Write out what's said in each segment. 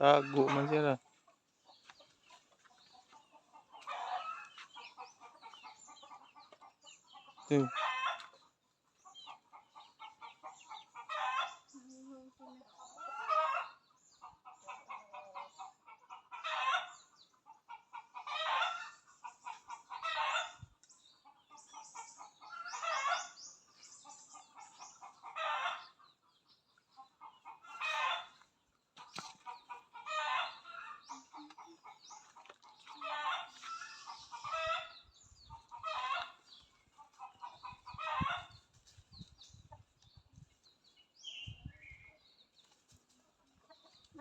Tago man sila. Ito.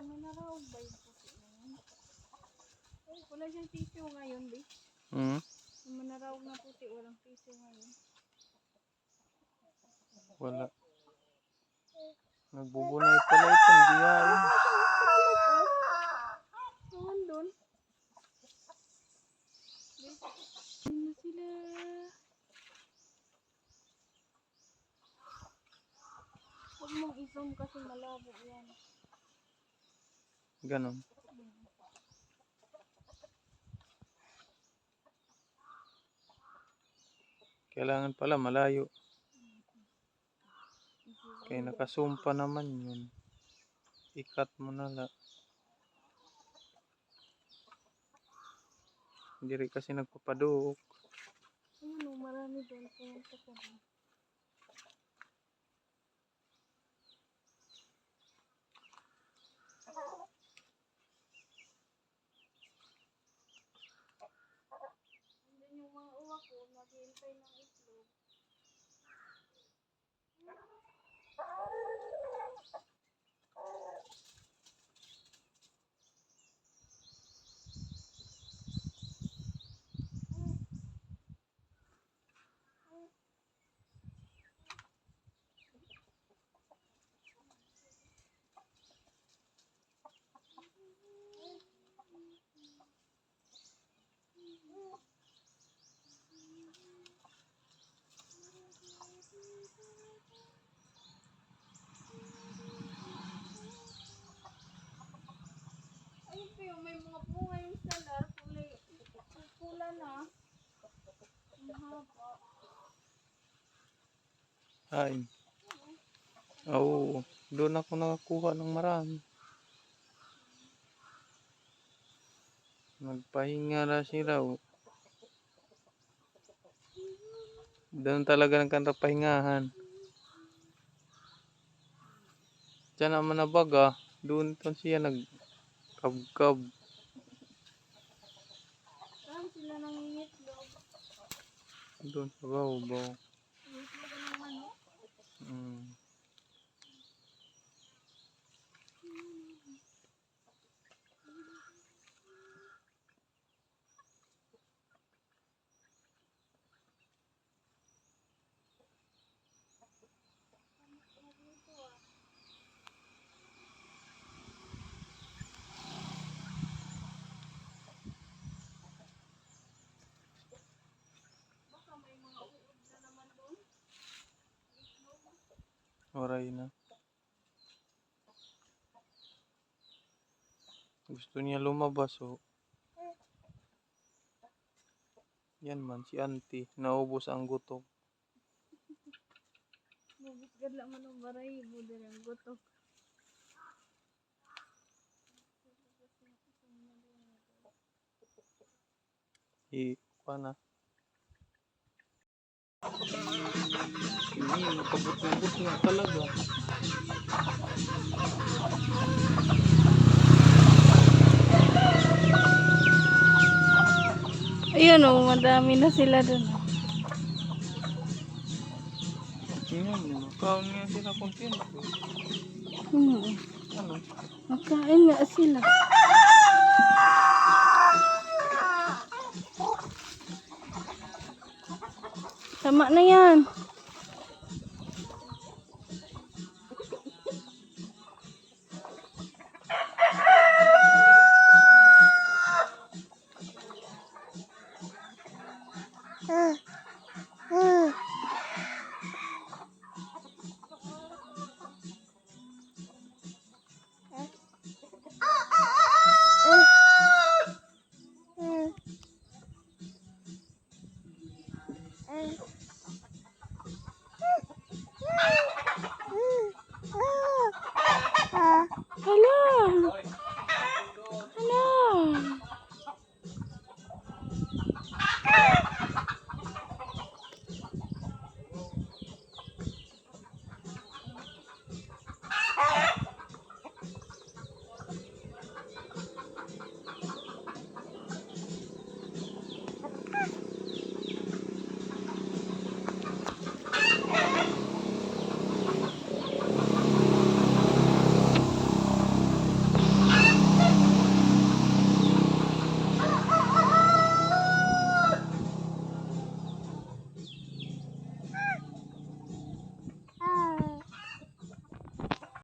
Manaraw ba yung puti na yun? Ay, wala siyang tissue ngayon, be. Manaraw na puti, walang tissue ngayon. Wala. Nagbubunay pala itong diyain. Saan doon? Ayun na sila. Huwag mong i-zoom kasi malabo yan. Ganon. Kailangan pala malayo. Kaya nakasumpa naman yun. Ikat mo na lang. Hindi rin kasi nagpapaduok. Ayun o, marami doon. Pumunta ka doon. Andun yung mga uwak ko, naghihintay ng itlog. Ayun pa yung may mga bunga yung salar, pula na. Ang haba. Ay. Oo. Doon ako nakakuha ng marami. Nagpahinga na sila. Doon talaga nagkatapahingahan. Diyan naman na baga. Doon siya nagkabkab. Saan sila nangingitlog? Doon sa baw-baw. Itlog ng manok? Baka may mga uod na naman doon. Oray na. Gusto niya lumabas oh. Yan man si auntie. Naubos ang gutok. Mabusgad lang man ang baray. Buda ng gotok. Ikuha na. Hindi, nakabot na talaga. Ayun o, madami na sila dun. Yan, makaon nga sila kontento. Ano? Makain nga sila. Tama na yan.